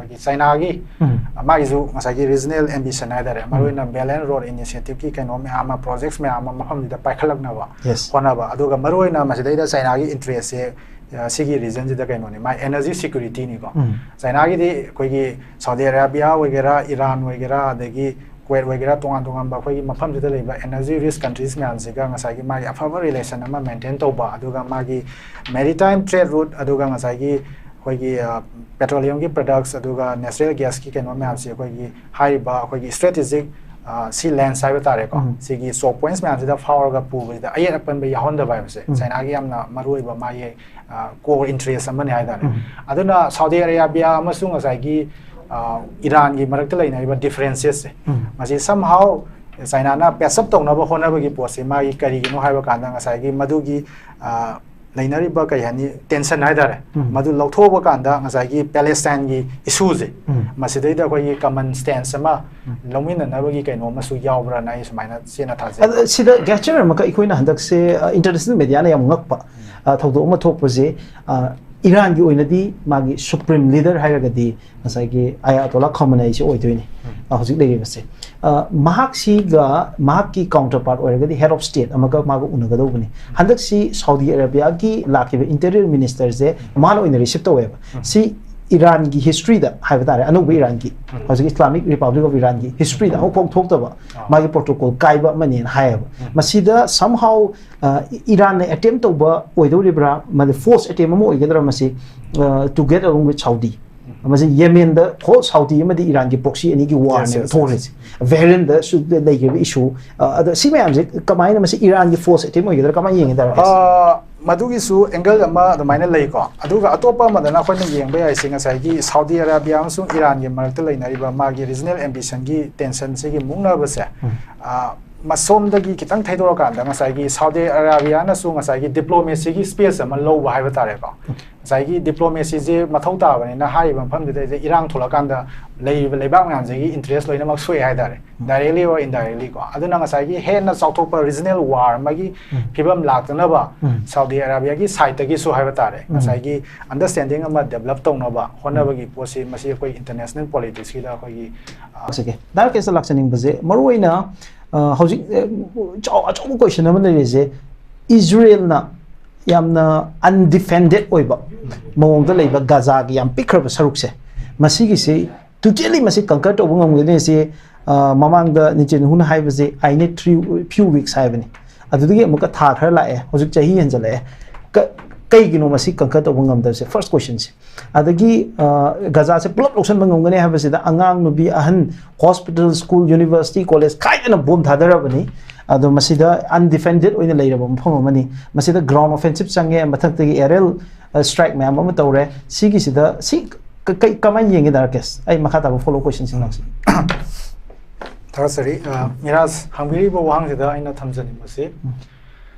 ꯑꯩꯈꯣꯏꯒꯤ ꯆꯥꯏꯅꯥꯒꯤ ꯃꯥꯒꯤꯁꯨ ꯉꯁꯥꯏꯒꯤ ꯔꯤꯖꯅꯦꯜ ꯑꯦꯝꯕꯤꯁꯟ ꯍꯥꯏꯇꯥꯔꯦ ꯃꯔꯨꯑꯣꯏꯅ ꯕꯦꯜ ꯑꯦꯟ ꯔꯣꯗ ꯏꯅꯤꯁꯤꯌꯦꯇꯤꯚꯀꯤ ꯀꯩꯅꯣ ꯃꯌꯥꯝ ꯑꯃ ꯄ꯭ꯔꯣꯖꯦꯛꯠꯁ ꯃꯌꯥꯝ ꯑꯃ ꯃꯐꯝꯁꯤꯗ ꯄꯥꯏꯈꯠꯂꯛꯅꯕ ꯍꯣꯠꯅꯕ ꯑꯗꯨꯒ ꯃꯔꯨꯑꯣꯏꯅ ꯃꯁꯤꯗꯩꯗ ꯆꯥꯏꯅꯥꯒꯤ ꯏꯟꯇꯔꯦꯁꯁꯦ ꯁꯤꯒꯤ ꯔꯤꯖꯟꯁꯤꯗ ꯀꯩꯅꯣꯅꯤ ꯃꯥꯏ 에너지 ꯁꯦꯀ꯭ꯌꯨꯔꯤꯇꯤꯅꯤꯀꯣ ꯆꯥꯏꯅꯥꯒꯤꯗꯤ ꯑꯩꯈꯣꯏꯒꯤ ꯁꯥꯎꯗꯤ ꯑꯔꯥꯕꯤꯌꯥ ꯑꯣꯏꯒꯦꯔꯥ ꯏꯔꯥꯟ ꯑꯣꯏꯒꯦꯔꯥ ꯑꯗꯒꯤ ꯀ꯭ꯋꯦꯠ ꯑꯣꯏꯒꯦꯔꯥ ꯇꯣꯉꯥꯟ ꯇꯣꯉꯥꯟꯕ ꯑꯩꯈꯣꯏꯒꯤ ꯃꯐꯝꯁꯤꯗ ꯂꯩꯕ 에너지 ꯔꯤꯁ ꯀꯟꯇ꯭ꯔꯤꯁ ꯃꯌꯥꯝꯁꯤꯒ ꯉꯁꯥꯏꯒꯤ ꯃꯥꯒꯤ ꯑꯐꯕ ꯔꯤꯂꯦꯁꯟ ꯑꯃ ꯃꯦꯟꯇꯦꯟ ꯇꯧꯕ ꯑꯗꯨꯒ ꯃꯥꯒꯤ ꯃꯦꯔꯤꯇꯥꯏꯝ ꯇ꯭ꯔꯦꯗ ꯔꯨꯠ ꯑꯗꯨꯒ ꯉꯁꯥꯏꯒꯤ ꯑꯩꯈꯣꯏꯒꯤ ꯄꯦꯇ꯭ꯔꯣꯂꯤꯌꯝꯒꯤ ꯄ꯭ꯔꯗꯛꯁ ꯑꯗꯨꯒ ꯅꯦꯆꯔꯦꯜ ꯒ꯭ꯌꯥꯁꯀꯤ ꯀꯩꯅꯣ ꯃꯌꯥꯝꯁꯤ ꯑꯩꯈꯣꯏꯒꯤ ꯍꯥꯏꯔꯤꯕ ꯑꯩꯈꯣꯏꯒꯤ ꯁ꯭ꯇ꯭ꯔꯦꯇꯦꯖꯤꯛ ꯁꯤ ꯂꯦꯟꯁ ꯍꯥꯏꯕ ꯇꯥꯔꯦꯀꯣ ꯁꯤꯒꯤ ꯆꯣꯛ ꯄꯣꯏꯟꯠꯁ ꯃꯌꯥꯝꯁꯤꯗ ꯐꯥꯎꯔꯒ ꯄꯨꯕꯁꯤꯗ ꯑꯌꯦꯠ ꯑꯄꯟꯕ ꯌꯥꯎꯍꯟꯗꯕ ꯍꯥꯏꯕꯁꯦ ꯆꯥꯏꯅꯥꯒꯤ ꯌꯥꯝꯅ ꯃꯔꯨꯑꯣꯏꯕ ꯃꯥꯒꯤ ꯀꯣꯔ ꯏꯟꯇꯔꯦꯁ ꯑꯃꯅꯤ ꯍꯥꯏꯇꯥꯔꯦ ꯑꯗꯨꯅ ꯁꯥꯎꯗꯤ ꯑꯔꯥꯕꯤꯌꯥ ꯑꯃꯁꯨꯡ ꯉꯁꯥꯏꯒꯤ ꯏꯔꯥꯟꯒꯤ ꯃꯔꯛꯇ ꯂꯩꯅꯔꯤꯕ ꯗꯤꯐꯔꯦꯟꯁꯦꯁꯁꯦ ꯃꯁꯤ ꯁꯝꯍꯥꯎ ꯆꯥꯏꯅꯥꯅ ꯄꯦꯆꯞ ꯇꯧꯅꯕ ꯍꯣꯠꯅꯕꯒꯤ ꯄꯣꯠꯁꯦ ꯃꯥꯒꯤ ꯀꯔꯤꯒꯤꯅꯣ ꯍꯥꯏꯕ ꯀꯥꯟꯗ ꯉꯁꯥꯏꯒꯤ ꯃꯗꯨꯒꯤ ꯂꯩꯅꯔꯤꯕ ꯀꯩ ꯍꯥꯏꯅꯤ ꯇꯦꯟꯁꯟ ꯍꯥꯏꯇꯥꯔꯦ ꯃꯗꯨ ꯂꯧꯊꯣꯛꯄ ꯀꯥꯟꯗ ꯉꯁꯥꯏꯒꯤ ꯄꯦꯂꯦꯁꯇꯥꯏꯟꯒꯤ ꯏꯁꯨꯁꯦ ꯃꯁꯤꯗꯩꯗ ꯑꯩꯈꯣꯏꯒꯤ ꯀꯃꯟ ꯁ꯭ꯇꯦꯟꯁ ꯑꯃ ꯂꯧꯃꯤꯟꯅꯅꯕꯒꯤ ꯀꯩꯅꯣ ꯑꯃꯁꯨ ꯌꯥꯎꯕ꯭ꯔꯅ ꯑꯩ ꯁꯨꯃꯥꯏꯅ ꯆꯦꯟꯅ ꯊꯥꯖꯩ ꯁꯤꯗ ꯒꯦꯆꯔ ꯑꯃꯀ ꯑꯩꯈꯣꯏꯅ ꯍꯟꯗꯛꯁꯦ ꯏꯟꯇꯔꯅꯦꯁꯅꯦꯜ ꯃꯦꯗꯤꯌꯥꯅ ꯌꯥꯝ ꯉꯛꯄ ꯊꯧꯗꯣꯛ ꯑꯃ ꯊꯣꯛꯄꯁꯦ ꯏꯔꯥꯟꯒꯤ ꯑꯣꯏꯅꯗꯤ ꯃꯥꯒꯤ ꯁꯨꯄ꯭ꯔꯤꯝ ꯂꯤꯗꯔ ꯍꯥꯏꯔꯒꯗꯤ ꯉꯁꯥꯏꯒꯤ ꯑꯌꯥꯇꯣꯜꯂꯥ ꯈꯣꯃꯦꯅꯩꯁꯤ ꯑꯣꯏꯗꯣꯏꯅꯤ ꯍꯧꯖꯤꯛ ꯂꯩꯔꯤꯕꯁꯦ ꯃꯍꯥꯛꯁꯤꯒ ꯃꯍꯥꯛꯀꯤ ꯀꯥꯎꯟꯇꯔꯄꯥꯔꯠ ꯑꯣꯏꯔꯒꯗꯤ ꯍꯦꯗ ꯑꯣꯐ ꯁ꯭ꯇꯦꯠ ꯑꯃꯒ ꯃꯥꯒ ꯎꯅꯒꯗꯧꯕꯅꯤ ꯍꯟꯗꯛꯁꯤ ꯁꯥꯎꯗꯤ ꯑꯔꯥꯕꯤꯌꯥꯒꯤ ꯂꯥꯛꯈꯤꯕ ꯏꯟꯇꯦꯔꯤꯌꯔ ꯃꯤꯅꯤꯁꯇꯔꯁꯦ ꯃꯥꯅ ꯑꯣꯏꯅ ꯔꯤꯁꯤꯞ ꯇꯧꯋꯦꯕ ꯁꯤ ꯏꯔꯥꯟꯒꯤ ꯍꯤꯁꯇ꯭ꯔꯤꯗ ꯍꯥꯏꯕ ꯇꯥꯔꯦ ꯑꯅꯧꯕ ꯏꯔꯥꯟꯒꯤ ꯍꯧꯖꯤꯛ ꯏꯁꯂꯥꯃꯤꯛ ꯔꯤꯄꯕ꯭ꯂꯤꯛ ꯑꯣꯐ ꯏꯔꯥꯟꯒꯤ ꯍꯤꯁꯇ꯭ꯔꯤꯗ ꯑꯃꯨꯛꯐꯥꯎ ꯊꯣꯛꯇꯕ ꯃꯥꯒꯤ ꯄ꯭ꯔꯣꯇꯣꯀꯣꯜ ꯀꯥꯏꯕ ꯑꯃꯅꯦꯅ ꯍꯥꯏꯌꯦꯕ ꯃꯁꯤꯗ ꯁꯝꯍꯥꯎ ꯏꯔꯥꯟꯅ ꯑꯦꯇꯦꯝ ꯇꯧꯕ ꯑꯣꯏꯗꯧꯔꯤꯕ꯭ꯔꯥ ꯃꯗꯤ ꯐꯣꯔꯁ ꯑꯦꯇꯦꯝ ꯑꯃ ꯑꯣꯏꯒꯗ꯭ꯔꯥ ꯃꯁꯤ ꯇꯨ ꯒꯦꯠ ꯑꯂꯣꯡ ꯋꯤꯠ ꯁꯥꯎꯗꯤ ꯃꯁꯤ ꯌꯦꯃꯦꯟꯗ ꯍꯣꯜ ꯁꯥꯎꯗꯤ ꯑꯃꯗꯤ ꯏꯔꯥꯟꯒꯤ ꯄ꯭ꯔꯣꯛꯁꯤ ꯑꯅꯤꯒꯤ ꯋꯥꯔꯅꯦꯕ ꯊꯣꯛꯔꯤꯁꯦ ꯚꯦꯔꯦꯟꯗꯁꯨ ꯂꯩꯈꯤꯕ ꯏꯁꯨ ꯑꯗ ꯁꯤ ꯃꯌꯥꯝꯁꯦ ꯀꯃꯥꯏꯅ ꯃꯁꯤ ꯏꯔꯥꯟꯒꯤ ꯐꯣꯔꯁ ꯑꯦꯇꯦꯝ ꯑꯣꯏꯒꯗ꯭ꯔꯥ ꯀꯃꯥꯏꯅ ꯌꯦꯡꯒꯗ꯭ꯔꯥ ꯃꯗꯨꯒꯤꯁꯨ ꯑꯦꯡꯒꯜ ꯑꯃ ꯑꯗꯨꯃꯥꯏꯅ ꯂꯩꯀꯣ ꯑꯗꯨꯒ ꯑꯇꯣꯞꯄ ꯑꯃꯗꯅ ꯑꯩꯈꯣꯏꯅ ꯌꯦꯡꯕ ꯌꯥꯏꯁꯦ ꯉꯁꯥꯏꯒꯤ ꯁꯥꯎꯗꯤ ꯑꯔꯥꯕꯤꯌꯥ ꯑꯃꯁꯨꯡ ꯏꯔꯥꯟꯒꯤ ꯃꯔꯛꯇ ꯂꯩꯅꯔꯤꯕ ꯃꯥꯒꯤ ꯔꯤꯖꯅꯦꯜ ꯑꯦꯝꯕꯤꯁꯟꯒꯤ ꯇꯦꯟꯁꯟꯁꯤꯒꯤ ꯃꯨꯛꯅꯕꯁꯦ ꯃꯁꯣꯝꯗꯒꯤ ꯈꯤꯇꯪ ꯊꯩꯗꯣꯔꯀꯥꯟꯗ ꯉꯁꯥꯏꯒꯤ ꯁꯥꯎꯗꯤ ꯑꯔꯥꯕꯤꯌꯥꯅꯁꯨ ꯉꯁꯥꯏꯒꯤ ꯗꯤꯄ꯭ꯂꯣꯃꯦꯁꯤꯒꯤ ꯁ꯭ꯄꯦꯁ ꯑꯃ ꯂꯧꯕ ꯍꯥꯏꯕ ꯇꯥꯔꯦꯀꯣ ꯉꯁꯥꯏꯒꯤ ꯗꯤꯄ꯭ꯂꯣꯃꯦꯁꯤꯁꯦ ꯃꯊꯧ ꯇꯥꯕꯅꯤꯅ ꯍꯥꯏꯔꯤꯕ ꯃꯐꯝꯗꯨꯗꯩꯗ ꯏꯔꯥꯡ ꯊꯣꯛꯂꯀꯥꯟꯗ ꯂꯩꯔꯤꯕ ꯂꯩꯕꯥꯛ ꯃꯌꯥꯝꯁꯤꯒꯤ ꯏꯟꯇꯔꯦꯁ ꯂꯣꯏꯅꯃꯛ ꯁꯣꯛꯑꯦ ꯍꯥꯏꯇꯥꯔꯦ ꯗꯥꯏꯔꯦꯛꯂꯤ ꯑꯣꯔ ꯏꯟꯗꯥꯏꯔꯦꯛꯂꯤ ꯀꯣ ꯑꯗꯨꯅ ꯉꯁꯥꯏꯒꯤ ꯍꯦꯟꯅ ꯆꯥꯎꯊꯣꯛꯄ ꯔꯤꯖꯅꯦꯜ ꯋꯥꯔ ꯑꯃꯒꯤ ꯐꯤꯕꯝ ꯂꯥꯛꯇꯅꯕ ꯁꯥꯎꯗꯤ ꯑꯔꯥꯕꯤꯌꯥꯒꯤ ꯁꯥꯏꯠꯇꯒꯤꯁꯨ ꯍꯥꯏꯕ ꯇꯥꯔꯦ ꯉꯁꯥꯏꯒꯤ ꯑꯟꯗꯔꯁꯇꯦꯟꯗꯤꯡ ꯑꯃ ꯗꯦꯚꯂꯞ ꯇꯧꯅꯕ ꯍꯣꯠꯅꯕꯒꯤ ꯄꯣꯠꯁꯤ ꯃꯁꯤ ꯑꯩꯈꯣꯏ ꯏꯟꯇꯔꯅꯦꯁꯅꯦꯜ ꯄꯣꯂꯤꯇꯤꯛꯁꯀꯤꯗ ꯑꯩꯈꯣꯏꯒꯤ ꯗꯥꯏꯔꯦꯛ ꯀꯦꯁꯇ ꯂꯥꯛꯆꯅꯤꯡꯕꯁꯦ ꯃꯔꯨꯑꯣꯏꯅ ꯍꯧꯖꯤꯛ ꯑꯆꯧꯕ ꯀꯣꯏꯁꯟ ꯑꯃ ꯂꯩꯔꯤꯁꯦ ꯏꯖꯔꯦꯜꯅ ꯌꯥꯝꯅ ꯑꯟꯗꯤꯐꯦꯟꯗꯦꯠ ꯑꯣꯏꯕ ꯃꯑꯣꯡꯗ ꯂꯩꯕ ꯒꯥꯖꯥꯒꯤ ꯌꯥꯝ ꯄꯤꯛꯈ꯭ꯔꯕ ꯁꯔꯨꯛꯁꯦ ꯃꯁꯤꯒꯤꯁꯤ ꯇꯣꯇꯦꯂꯤ ꯃꯁꯤ ꯀꯟꯀꯔ ꯇꯧꯕ ꯉꯝꯒꯅꯤꯁꯤ ꯃꯃꯥꯡꯗ ꯅꯤꯆꯦꯟꯍꯨꯅ ꯍꯥꯏꯕꯁꯦ ꯑꯥꯏ ꯅꯤꯗ few weeks ꯍꯥꯏꯕꯅꯤ ꯑꯗꯨꯗꯒꯤ ꯑꯃꯨꯛꯀ ꯊꯥ ꯈꯔ ꯂꯥꯛꯑꯦ ꯍꯧꯖꯤꯛ ꯆꯍꯤ ꯍꯦꯟꯖꯜꯂꯛꯑꯦ ꯀꯩꯒꯤꯅꯣ ꯃꯁꯤ ꯀꯟꯀꯔ ꯇꯧꯕ ꯉꯝꯗꯕꯁꯦ ꯐꯥꯔꯁ ꯀꯣꯏꯁꯟꯁꯦ ꯑꯗꯒꯤ ꯒꯥꯖꯥꯁꯦ ꯄꯨꯂꯞ ꯂꯧꯁꯟꯕ ꯉꯝꯒꯅꯤ ꯍꯥꯏꯕꯁꯤꯗ ꯑꯉꯥꯡ ꯅꯨꯕꯤ ꯑꯍꯟ ꯍꯣꯁꯄꯤꯇꯥꯜ ꯁ꯭ꯀꯨꯜ ꯌꯨꯅꯤꯚꯔꯁꯤꯇꯤ ꯀꯣꯂꯦꯖ ꯈꯥꯏꯗꯅ ꯕꯣꯝ ꯊꯥꯗꯔꯕꯅꯤ ꯑꯗꯣ ꯃꯁꯤꯗ ꯑꯟꯗꯤꯐꯦꯟꯗꯦꯠ ꯑꯣꯏꯅ ꯂꯩꯔꯕ ꯃꯐꯝ ꯑꯃꯅꯤ ꯃꯁꯤꯗ ꯒ꯭ꯔꯥꯎꯟ ꯑꯣꯐꯦꯟꯁꯤꯞ ꯆꯪꯉꯦ ꯃꯊꯛꯇꯒꯤ ꯑꯦꯔꯦꯜ ꯁ꯭ꯇ꯭ꯔꯥꯏꯛ ꯃꯌꯥꯝ ꯑꯃ ꯇꯧꯔꯦ ꯁꯤꯒꯤꯁꯤꯗ ꯁꯤ ꯀꯃꯥꯏꯅ ꯌꯦꯡꯒꯦ ꯗꯥꯔꯀꯦꯁ ꯑꯩ ꯃꯈꯥ ꯇꯥꯕ ꯐꯣꯂꯣ ꯀꯣꯏꯁꯟꯁꯤꯡ ꯂꯥꯛꯁꯤ ꯊꯥꯒꯠꯆꯔꯤ ꯃꯤꯔꯥꯖ ꯍꯪꯕꯤꯔꯤꯕ ꯋꯥꯍꯪꯁꯤꯗ ꯑꯩꯅ ꯊꯝꯖꯅꯤꯡꯕꯁꯤ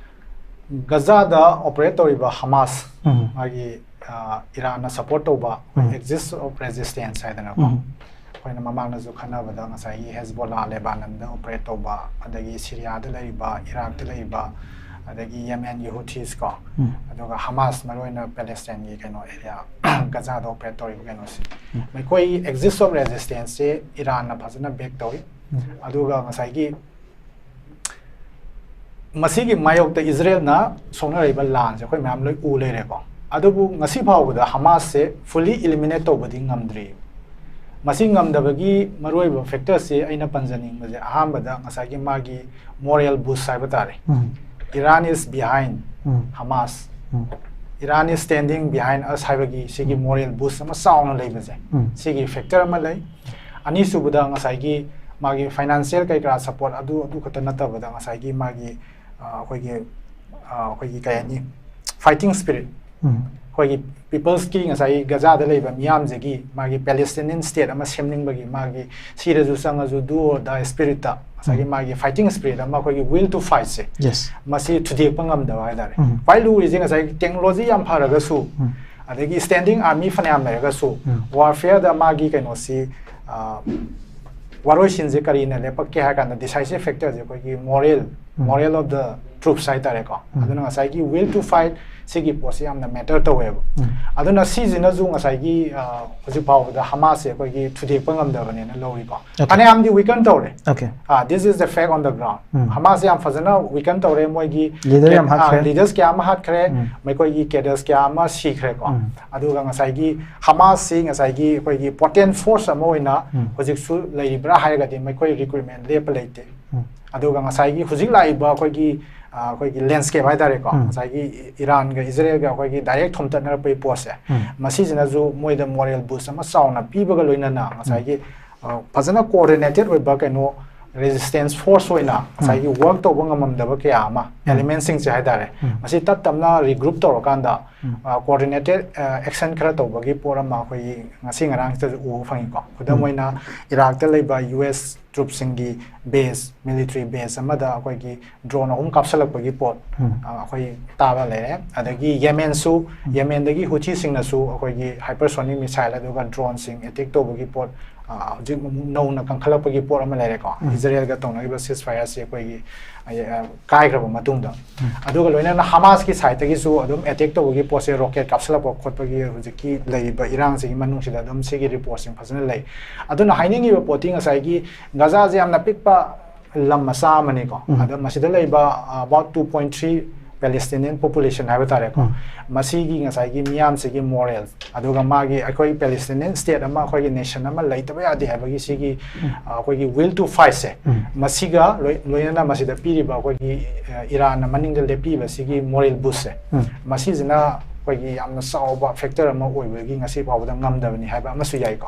ꯒꯖꯥꯗ ꯑꯣꯄꯔꯦꯠ ꯇꯧꯔꯤꯕ ꯍꯃꯥꯁ ꯃꯥꯒꯤ ꯏꯔꯥꯟꯅ ꯁꯄꯣꯔꯠ ꯇꯧꯕ ꯑꯦꯛꯖꯤꯁ ꯑꯣꯐ ꯔꯦꯖꯤꯁꯇꯦꯟꯁ ꯍꯥꯏꯗꯅꯀꯣ ꯑꯩꯈꯣꯏꯅ ꯃꯃꯥꯡꯗꯁꯨ ꯈꯟꯅꯕꯗ ꯉꯁꯥꯏꯒꯤ ꯍꯦꯖꯕꯣꯂꯥ ꯂꯦꯕꯥꯅꯟꯗ ꯑꯣꯄꯔꯦꯠ ꯇꯧꯕ ꯑꯗꯒꯤ ꯁꯤꯔꯤꯌꯥꯗ ꯂꯩꯔꯤꯕ ꯏꯔꯥꯛꯇ ꯂꯩꯔꯤꯕ ꯑꯗꯒꯤ ꯌꯦꯃꯦꯟꯒꯤ ꯍꯨꯊꯤꯁ ꯀꯣ ꯑꯗꯨꯒ ꯍꯃꯥꯁ ꯃꯔꯨꯑꯣꯏꯅ ꯄꯦꯂꯦꯁꯇꯥꯏꯟꯒꯤ ꯀꯩꯅꯣ ꯑꯦꯔꯤꯌꯥ ꯒꯖꯥꯗ ꯑꯣꯄꯔꯦꯠ ꯇꯧꯔꯤꯕ ꯀꯩꯅꯣꯁꯤ ꯃꯈꯣꯏꯒꯤ ꯑꯦꯛꯖꯤꯁ ꯑꯣꯐ ꯔꯦꯖꯤꯁꯇꯦꯟꯁꯁꯦ ꯏꯔꯥꯟꯅ ꯐꯖꯅ ꯕꯦꯛ ꯇꯧꯏ ꯑꯗꯨꯒ ꯉꯁꯥꯏꯒꯤ ꯃꯁꯤꯒꯤ ꯃꯥꯌꯣꯛꯇ ꯏꯖꯔꯦꯜꯅ ꯁꯣꯛꯅꯔꯤꯕ ꯂꯥꯟꯁꯦ ꯑꯩꯈꯣꯏ ꯃꯌꯥꯝ ꯂꯣꯏ ꯎ ꯂꯩꯔꯦꯀꯣ ꯑꯗꯨꯕꯨ ꯉꯁꯤ ꯐꯥꯎꯕꯗ ꯍꯃꯥꯁꯁꯦ ꯐꯨꯜꯂꯤ ꯏꯂꯤꯃꯤꯅꯦꯠ ꯇꯧꯕꯗꯤ ꯉꯝꯗ꯭ꯔꯤ ꯃꯁꯤ ꯉꯝꯗꯕꯒꯤ ꯃꯔꯨꯑꯣꯏꯕ ꯐꯦꯛꯇꯔꯁꯤ ꯑꯩꯅ ꯄꯟꯖꯅꯤꯡꯕꯁꯦ ꯑꯍꯥꯟꯕꯗ ꯉꯁꯥꯏꯒꯤ ꯃꯥꯒꯤ ꯃꯣꯔꯦꯜ ꯕꯨꯁ ꯍꯥꯏꯕ ꯇꯥꯔꯦ ꯏꯔꯥꯟ ꯏꯁ ꯕꯤꯍꯥꯏꯟ ꯍꯃꯥꯁ ꯏꯔꯥꯟ ꯏꯁ ꯁ꯭ꯇꯦꯟꯗꯤꯡ ꯕꯤꯍꯥꯏꯟ ꯑꯁ ꯍꯥꯏꯕꯒꯤ ꯁꯤꯒꯤ ꯃꯣꯔꯦꯜ ꯕꯨꯁ ꯑꯃ ꯆꯥꯎꯅ ꯂꯩꯕꯁꯦ ꯁꯤꯒꯤ ꯐꯦꯛꯇꯔ ꯑꯃ ꯂꯩ ꯑꯅꯤꯁꯨꯕꯗ ꯉꯁꯥꯏꯒꯤ ꯃꯥꯒꯤ ꯐꯥꯏꯅꯥꯟꯁꯤꯌꯦꯜ ꯀꯩꯀꯥ ꯁꯄꯣꯔꯠ ꯑꯗꯨ ꯈꯛꯇ ꯅꯠꯇꯕꯗ ꯉꯁꯥꯏꯒꯤ ꯃꯥꯒꯤ ꯑꯩꯈꯣꯏꯒꯤ ꯀꯩ ꯍꯥꯏꯅꯤ ꯐꯥꯏꯇꯤꯡ ꯁ꯭ꯄꯤꯔꯤꯠ ꯑꯩꯈꯣꯏꯒꯤ ꯄꯤꯄꯜꯁꯀꯤ ꯉꯁꯥꯏꯒꯤ ꯒꯖꯥꯗ ꯂꯩꯕ ꯃꯤꯌꯥꯝꯁꯤꯒꯤ ꯃꯥꯒꯤ ꯄꯦꯂꯦꯁꯇꯤꯅꯤꯌꯟ ꯁ꯭ꯇꯦꯠ ꯑꯃ ꯁꯦꯝꯅꯤꯡꯕꯒꯤ ꯃꯥꯒꯤ ꯁꯤꯔꯁꯨ ꯆꯪꯉꯁꯨ ꯗꯨ ꯑꯣꯔ ꯗꯥꯏ ꯁ꯭ꯄꯤꯔꯤꯠꯇ ꯉꯁꯥꯏꯒꯤ ꯃꯥꯒꯤ ꯐꯥꯏꯇꯤꯡ ꯁ꯭ꯄꯤꯔꯤꯠ ꯑꯃ ꯑꯩꯈꯣꯏꯒꯤ ꯋꯤꯜ ꯇꯨ ꯐꯥꯏꯠꯁꯦ ꯃꯁꯤ ꯊꯨꯗꯦꯛꯄ ꯉꯝꯗꯕ ꯍꯥꯏꯇꯥꯔꯦ ꯈ꯭ꯋꯥꯏ ꯂꯨꯔꯤꯁꯦ ꯉꯁꯥꯏꯒꯤ ꯇꯦꯛꯅꯣꯂꯣꯖꯤ ꯌꯥꯝ ꯐꯔꯒꯁꯨ ꯑꯗꯒꯤ ꯁ꯭ꯇꯦꯟꯗꯤꯡ ꯑꯥꯔꯃꯤ ꯐꯅꯌꯥꯝ ꯂꯩꯔꯒꯁꯨ ꯋꯥꯔꯐꯤꯌꯔꯗ ꯃꯥꯒꯤ ꯀꯩꯅꯣꯁꯤ ꯋꯥꯔꯣꯏꯁꯤꯟꯁꯦ ꯀꯔꯤꯅ ꯂꯦꯞꯄꯛꯀꯦ ꯍꯥꯏ ꯀꯥꯟꯗ ꯗꯤꯁꯥꯏꯁꯤꯞ ꯐꯦꯛꯇꯔꯁꯦ ꯑꯩꯈꯣꯏꯒꯤ ꯃꯣꯔꯦꯜ ꯑꯣꯐ ꯗ ꯇ꯭ꯔꯨꯞꯁ ꯍꯥꯏꯇꯥꯔꯦꯀꯣ ꯑꯗꯨꯅ ꯉꯁꯥꯏꯒꯤ will two fight sigi posi yamna matter taweba aduna sijina zu ngasai gi hoji pawda Hamas e koi gi thude pangam da bane na lori ko ane amdi weekend tawre okay this is the fact on the ground Hamas yam fazana weekend tawre moi gi leaders kya ma hat khre mai koi gi cadres kya ma si khre ko aduga ngasai gi Hamas si ngasai gi koi gi potent force amoina hoji su lai bra ha ga di mai koi recruitment le palaite aduga ngasai gi hoji lai ba koi gi landscape hai dare ko ngasai gi Iran ga Israel ga koi gi direct thomta na pe pose masi jina zu moi da moral boost ama sauna pi ba ga loina na ngasai gi fazana coordinated we ba kaino resistance force hoina ngasai gi work to bang amam da ba ke ama element sing che hai dare masi tat tamna regroup to kanda coordinated action khara to ba gi pora ma koi ngasi ngarang te u fangi ko kuda moina Iraq te leiba US troops singi base military base amada koi gi drone hum kapsalak ba gi pot koi taba le adagi Yemen su Yemen dagi Houthi sing na su koi gi hypersonic missile aduga drone sing attack to ba gi pot jik no na kangkhalak ba gi pot ama le ko Israel ga tong na gi ceasefire se koi gi kai khra ba matung da aduga loina na Hamas ki side gi su adum attack to ba gi pot se rocket kapsalak ba khot ba gi hujiki lei ba Iran se gi manung sida adum se gi report sing phasana lei aduna haining gi reporting asai gi Gaza je amna pikpa lam masa mani ko adum masida lei ba about 2.3 Palestinian population hai batare ko masi gi ngasai gi miam se gi moral aduga magi akoi Palestinian state ama akoi gi nation ama laitaba ya de habagi sigi akoi gi will to fight se masiga loina masida piri ba akoi gi Iran maning de lepi ba sigi moral boost se masi jina akoi gi amna sauba factor ama oi gi ngasi pawda ngamdabani haiba amasu yai ko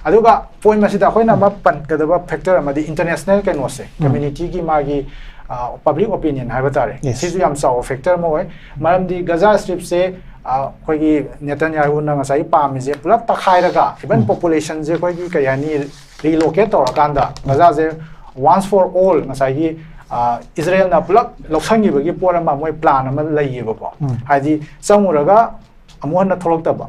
aduga point masida akoi na ma pan kadaba factor ama di international kaino se community gi magi public opinion hai batare sisu yam saw factor mo oi maram di Gaza strip se koi gi Netanyahu na ngasai pam je pulap takhai raga even population je koi gi kayani relocate tor kanda Gaza je once for all ngasai gi Israel na pulap loksangi bagi pora ma moi plan ama lai ba ko haidi samuraga amon na tholok ta ba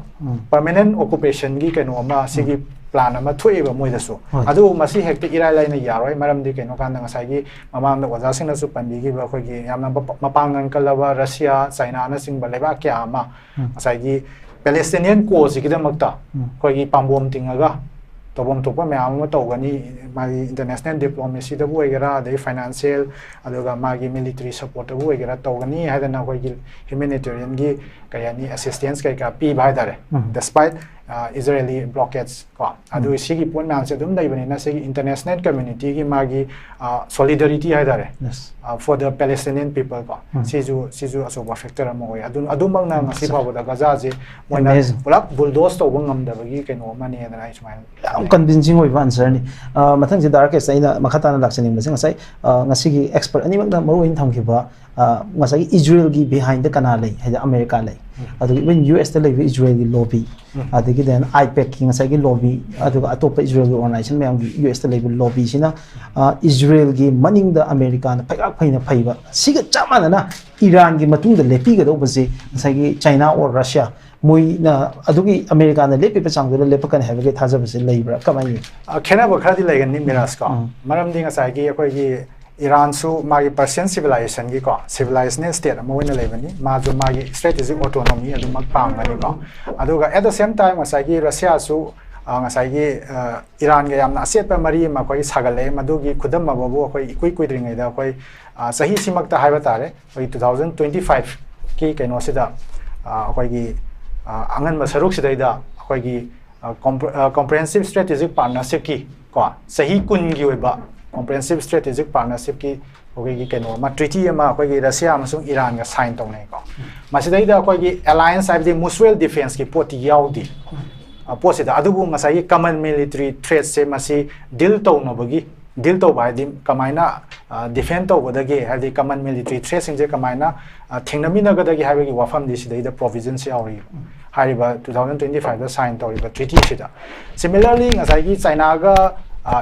permanent occupation gi kaino ama sigi plan ama thuiba moi da su adu masi hekte irai lai na yaroi maram di kaino kan ngasai gi mamam da waja sing na su panbi gi ba khoi gi yamna mapangan kalaba Russia China na sing ba leba kya ama ngasai gi Palestinian cause gi da makta khoi gi pambom tingaga tobom topa me ama togani magi international diplomacy da bu egera de financial aduga magi military support da bu egera togani hadana khoi gi humanitarian gi kayani assistance kai ka pi bai dare despite Israeli blockades ko adu sigi pon man se dum dai bani na sigi international community gi magi solidarity hai dare for the Palestinian people ko sizu aso factor amo oi adu mang na ngasi pa da Gaza je moina pulak bulldoze to bangam da bagi kaino mani na ai smile am convincing oi answer ni mathang je dark sai na makhata na laksani ma ngasai ngasi gi expert ani mak na maru in tham khiba ngasai Israel gi behind the kana lai ha America lai adu even US te lai Israel gi lobby adu gi then IPAC ki ngasai gi lobby adu atop Israel gi organization mayam gi US te lai lobby sina Israel gi maning da America na phaiak phaina phaiba siga chamana na Iran gi matung da lepi ga do base ngasai gi China or Russia moi na adugi America na lepi pachang do lepakan have ge thaja base leibra kamai khena ba khadi lai gan ni miras ko maram ding ngasai gi akoi gi Iran su magi Persian civilization gi ko civilized state amoina lebani ma ju magi strategic autonomy adu mak pam gani ko aduga at the same time ngasai gi Russia su ngasai gi Iran ga yamna aset pa mari ma koi sagale madugi khudam ma babu koi ikui kui dringai da koi sahi simak ta haiba tare koi 2025 ki kaino sida koi gi angan ma saruk sidai da koi gi comprehensive strategic partnership ki ko sahi kun gi oiba comprehensive strategic partnership ki okay gi kaino ma treaty ma koi gi Russia amasung Iran ga sign tong nei ko masidai da koi gi alliance have the mutual defense ki poti yaudi posida adubu ngasai common military threats se masi deal to no bagi deal to by dim kamaina defend to bodagi have the common military threats inje kamaina thingnami na gadagi have gi wafam di sidai the provisions yauri hariba 2025 da sign to riba treaty sida similarly ngasai gi China ga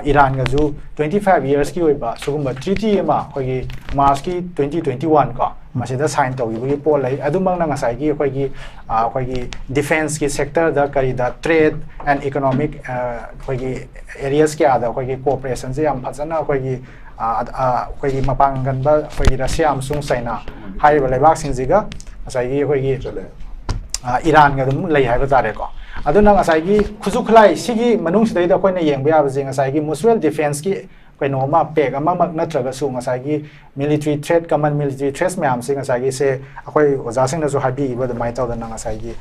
Iran ga ju 25 years ki oiba sugumba treaty ma khoi March ki 2021 ko masida sign to gi pol lai adumang na ngasai gi khoi gi defense ki sector da kari da trade and economic khoi gi areas ki ada khoi gi cooperation se yam phajana khoi gi mapang gan ba khoi gi Russia amsung China hai ba lebak sing jiga ngasai gi Iran ga dum lei hai ba tare ko aduna ngasai gi khuju khlai sigi manung sidai da koina yeng ba ba jing ngasai gi mutual defense ki kaino ma pek ama mak natraga su ngasai gi military threat common military threats myam sing ngasai gi se akoi oja sing na so habi ba da mai taw da ngasai gi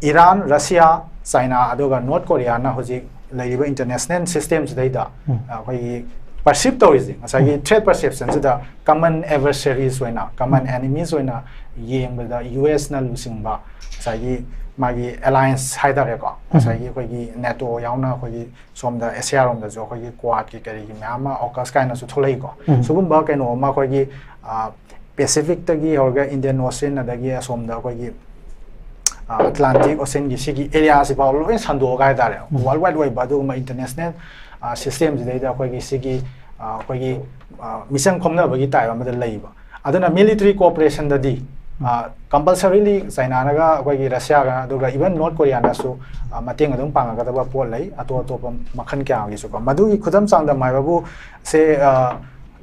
Iran Russia China adoga North Korea na hoji laiba international systems dai da akoi perceive to is ngasai threat perception da common adversaries waina common enemies waina yeng ba da US na lusing ba ngasai magi alliance haidare ko ngasai koi gi NATO yauna koi gi somda Asia rom da jo koi gi Quad ki kari gi myama okas kaina su tholei ko sugum ba kaino ma koi gi Pacific ta gi orga Indian Ocean na da gi somda koi gi Atlantic Ocean gi sigi area si ba lo in sando ga dare worldwide wide ba do ma international systems dai da koi gi sigi koi gi mission khomna ba gi tai ba ma da lei ba aduna military cooperation da di compulsorily China naga koi Russia ga aduga even North Korea na su mateng adum panga ga da pol lai ato makhan kya gi su ko madu gi khudam sang da mai babu se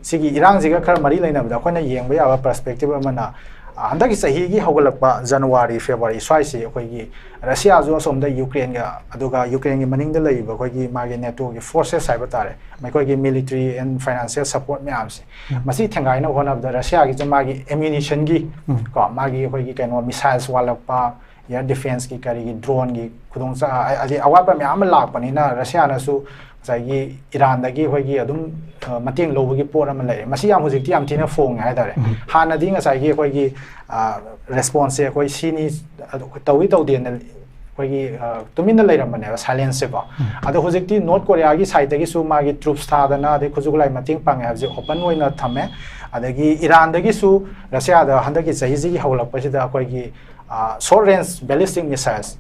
sigi Iran jiga khar mari laina ba khona yeng ba ya perspective amana anda ki sahi gi hawalakpa January February swai si koi gi Russia zo som da Ukraine ga aduga Ukraine gi maning da lai ba koi gi magi NATO gi forces sai ba tare mai koi gi military and financial support me am si masi thengai na hona da Russia gi jama gi ammunition gi ko magi koi gi kaino missiles walakpa air defense ki kari gi drone gi khudong sa ali awaba me am lak pani na Russia na su sai Iran da gi hoi gi adum mateng lo gi por am lai masi am hojik ti am thina phong hai dare hana ding sai gi hoi gi response hoi sini tawi taw den hoi gi tumin lai ram ne silence se ba ado hojik ti North Korea gi side gi su ma gi troops tha da na de khujuk lai mateng pang ha ji open oina thame adagi Iran da gi su Russia da handa gi sahi ji hawlak pa si da hoi gi short range ballistic missiles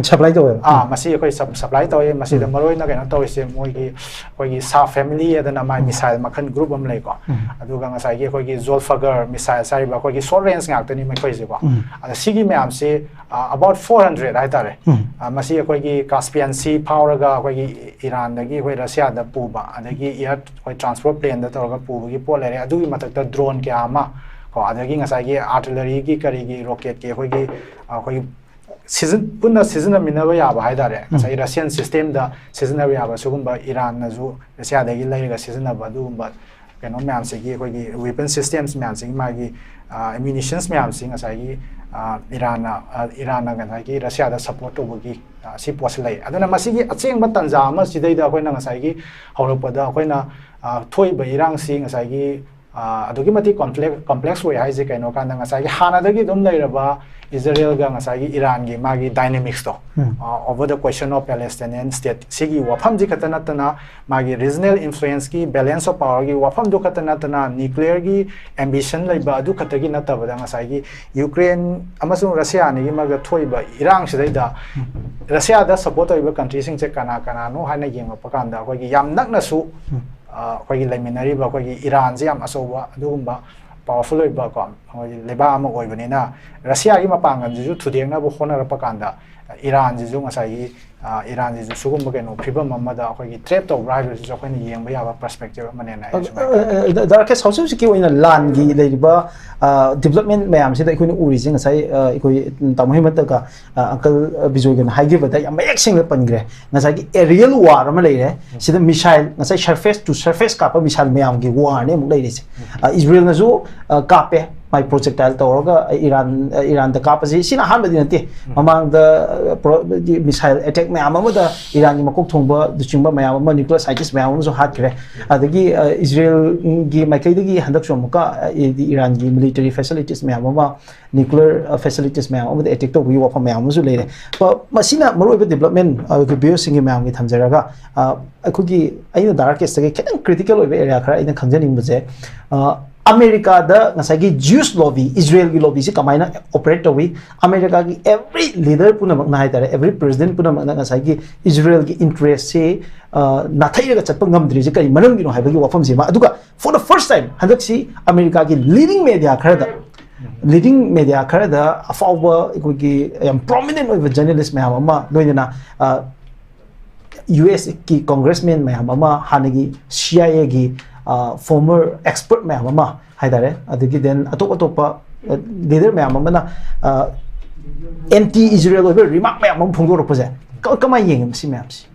supply to masi koi supply to ye masi da maroi na kaina to ise moi gi koi gi sa family da na mai missile makhan group am lai ko aduga ngasai gi koi gi Zolfagar missile sari ba koi gi short range ngak tani mai koi se ko ada sigi me am se about 400 ai tare masi koi gi Caspian Sea power ga koi gi Iran da gi koi Russia da pu ba adagi air koi transport plane da to ga pu gi pol lai adu gi matak da drone kya ma ko adagi ngasai gi artillery gi kari gi rocket ke koi gi koi season punna season amina ba ya ba haidare sai Russian system da season ya ba sugumba Iran na zu Russia da gi lai ga season ba du ba kano myam se gi koi gi weapon systems myam sing ma gi ammunitions myam sing sai gi Iran na ga gi Russia da support to gi si poslai aduna masi gi acheng ba tanja ma sidai da koi na sai gi hawrpa da koi na thoi ba irang sing sai gi adugi mati complex way hai je kaino kan nga sai hana da gi dum lai raba Israel ga nga sai Iran gi magi dynamics to over the question of Palestinian state sigi wafam ji khatana tana magi regional influence ki balance of power gi wafam du khatana tana nuclear gi ambition lai ba du khatagi na ta ba nga sai gi Ukraine amasung Russia ni gi maga thoi ba Iran sidai da Russia da support oi ba country sing che kana no hana yeng pa kan da koi gi yam nak na su koi gi laiminari ba koi gi Iran ji am asoba adugumba powerful ba ko leba ama oi bani na Russia gi mapang am ju thudeng na bo khona ra pa kan da Iran ji ju ngasai Iran ji ju sugum ba keno phibam amma da koi gi threat to rival ji koi ni yeng ba ya ba perspective mane na da ke sausu ki oina lan gi leiba development mayam se da koi uri jing ngasai koi tamhi mat ka uncle bijoy gan hai gi ba da yam ek sing pan gre ngasai gi aerial war ma leire sida missile ngasai surface to surface ka pa missile mayam gi war ne mu leire Israel na ju ka pe my projectile tawraga Iran da kapasi sina han badi nate mamang da missile attack me amama da Iran gi makok thongba duchingba mayam ama nuclear scientist mayam so hat kre adagi Israel gi makai dagi handak shomuka Iran gi military facilities mayam ama nuclear facilities mayam ama attack to wi wa pham mayam su leire masina maroi development gi bio singi mayam gi thamjaraga akhugi aina darkest ge ketang critical oibe area khara aina khangjaning buje America da ngasagi Jewish lobby Israel gi lobby si kamaina operate towi America gi every leader puna magna hai tare every president puna magna ngasagi Israel gi interest se nathai ga chatpa ngamdri je kai manam gi no haibagi wafam se ma aduga for the first time handak si America gi leading media khara da afawba gi yam prominent oiva journalist ma ama noina US ki congressman ma ama hanagi CIA gi former expert mayam ama haidare adigi then atop leader मैम अमना anti Israel over remark मैम हम फुंगो रखो से कमाई येंगे मसी ma'am सी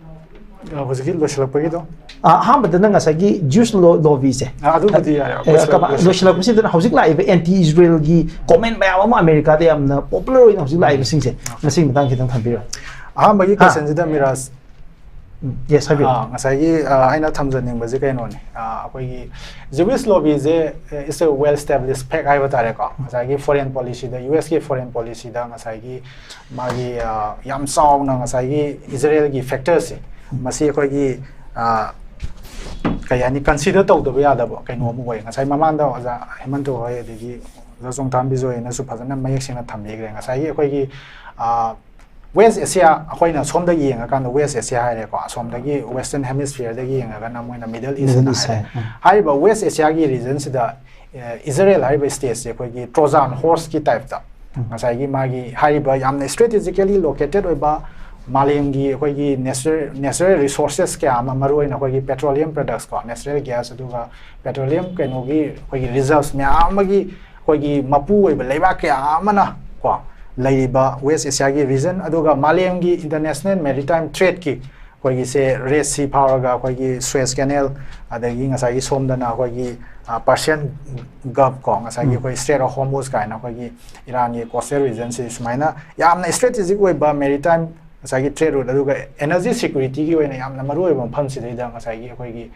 हजिकी लोशलपगी तो हाँ बता ना गसागी Jewish lobby से लोशलप से तो हजिक लाइव anti Israel की comment मैम हम अमेरिका दे हमना popular होई हजिक लाइव सिंग से मसी मतंग कितंग थंबीरो हाँ बगी क्वेश्चन जिदा Miraj yes habi ngasai aina thamjaning baje kaino ni akoi Jewish lobby je is a well established fact ai batare ko ngasai foreign policy da US ki foreign policy da ngasai magi yam saw na ngasai Israel ki factors masi akoi gi kayani consider tau do ya da bo kaino mu wai ngasai mamang da ja hemanto hoy de gi jong tham bi zo ena su phajana mayek sina thamli gre ngasai akoi gi West Asia akoina somda yenga kan West Asia haire ko somdagi Western Hemisphere dagi yenga kan moina Middle East hai ba West Asia gi region sida Israel hai ba state se ko gi Trojan horse ki type ta ngasai gi magi hai ba yamna strategically located oi ba Malem gi ko gi natural resources ke ama maroi na ko gi petroleum products ko natural gas aduga petroleum ke no gi ko gi reserves me amagi ko gi mapu oi ba leiba ke amana ko Laiba West Asia ki region aduga Malem ki international maritime trade ki koi gi se Red Sea power ga koi gi Suez Canal adagi ngasai gi somdana koi gi Persian Gulf ko ngasai gi koi Strait of Hormuz ka na koi gi Iran ki coastal region se sumaina yamna strategic way ba maritime ngasai gi trade route aduga energy security ki way na yamna maru way ba pham si da ngasai gi koi gi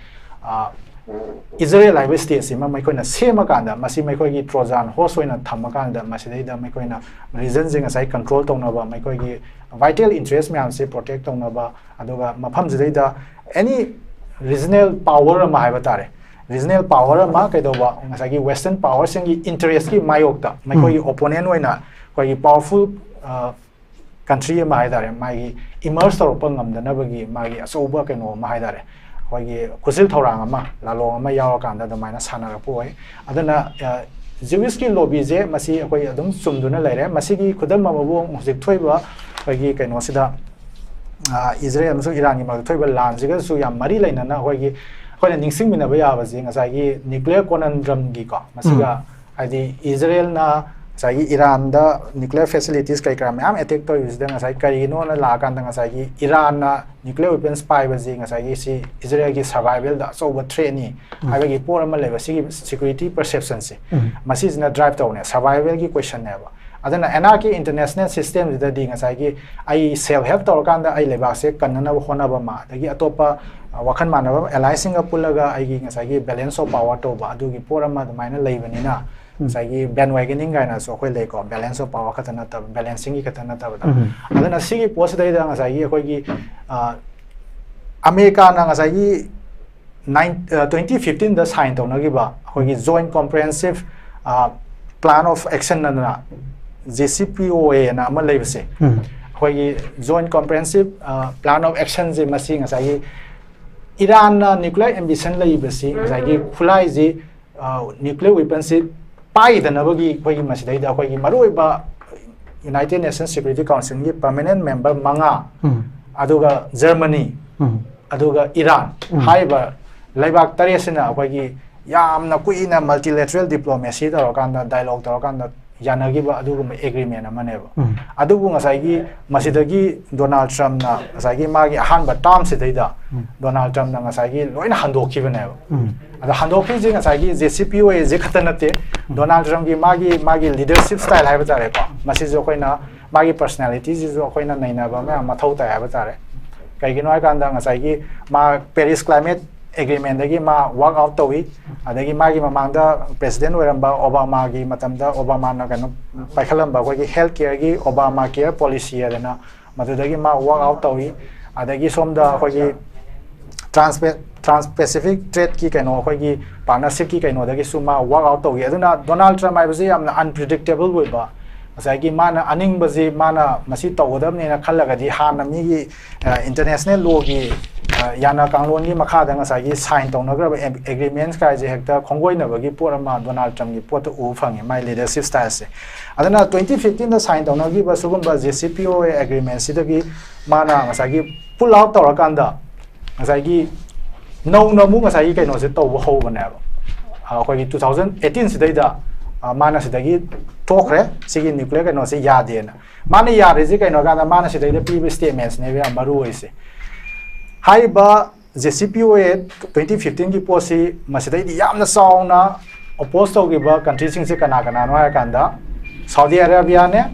Israel live state si ma mai koina sema kanda masi mai koi gi Trojan horse oina thamma kanda masi dei da mai koina region jing asai control tongna ba mai koi gi vital interest myam se protect tongna ba aduga mafam jidei da any regional power ma hai batare regional power ma kai do ba ngasai gi western power sing gi interest ki mayok ta mai koi gi opponent oina koi gi powerful country ma hai dare mai gi immerse tor pangam da na ba gi ma gi asoba kai no ma hai dare Wagi kusil thorang ama lalong ama yaw kanda da maina sana ra poi adana Jewish ki lobby je masi akoi adum sumduna laire masi gi khudam ma bu musik thoiba wagi kaino sida Israel musu Iran gi ma thoiba lan jiga su yam mari laina na wagi khoi ningsing mina ba ya ba je ngasai gi nuclear conundrum gi ko masi ga adi Israel na sai Iran da nuclear facilities kai kram am attack to use da ngasai kari no na la kan da ngasai gi Iran na nuclear weapons spy ba ji ngasai gi si Israel gi survival da so ba threat ni ai gi por ma le ba si security perception se masi na drive to ne survival gi question ne ba adana anarchy international system da di ngasai gi ai self help to kan da ai le ba se kan na hona ba ma da gi atopa wakhan ma na ba alliance ga pulaga ai gi ngasai gi balance of power to ba adu gi por ma da maina leibani na Sagi bandwagoning guy na so koi leko balance of power katana ta balancing ki katana ta bata adana sigi post dai da ngasai koi gi America na ngasai 2015 da sign to na gi ba koi gi joint comprehensive plan of action na JCPOA na ma leibse koi gi joint comprehensive plan of action je masi ngasai Iran na nuclear ambition leibse ngasai gi khulai ji nuclear weapons pai da na bagi koi masidai da koi maroi ba United Nations Security Council gi permanent member manga aduga Germany aduga Iran haiba laibak taresina koi gi yamna kuina multilateral diplomacy da kanda dialogue da kanda yanagi ba aduga agreement amane ba adugu ngasai gi masidagi Donald Trump na ngasai gi magi ahan ba term sidai da Donald Trump na ngasai gi loina handokhi bane ba ada handokhi je ngasai gi JCPOA je khatanate Donald Trump gi magi leadership style hai ba tare ko masi jo koina magi personality jo koina naina ba ma mathau ta hai ba tare kai gi noi kan da ngasai gi ma Paris climate agreement dagi ma work out tawi adagi magi mamang da president oiramba Obama gi matam da Obama na kan paikhalam ba ko gi health care gi Obama care policy adana madudagi ma work out tawi adagi somda ko gi Trans-Pacific trade ki kaino ko gi partnership ki kaino dagi suma work out tawi aduna Donald Trump ai basi amna unpredictable way ba asai mana aning bazi mana masi tawdam ne na khallaga di hana mi gi international law gi yana kanglon gi makha da ngasai gi sign tawna gra agreements kai je hekta khongoi na bagi porama Donald Trump gi pot u phangi my leadership style se adana 2015 da sign tawna gi basugum ba JCPOA agreement sidagi mana ngasai gi pull out tawra kanda ngasai gi no mu ngasai gi kaino se taw ho bane ba ko gi 2018 sidai da mana sidagi tokre sigi nuclear kaino se yadena mana yarisi kaino kanda mana sidagi pi statements ne be maru oise haiba JCPOA 2015 ki policy masidai yamna sauna oppose to giba countries sing se kana kana no ha kanda Saudi Arabia ne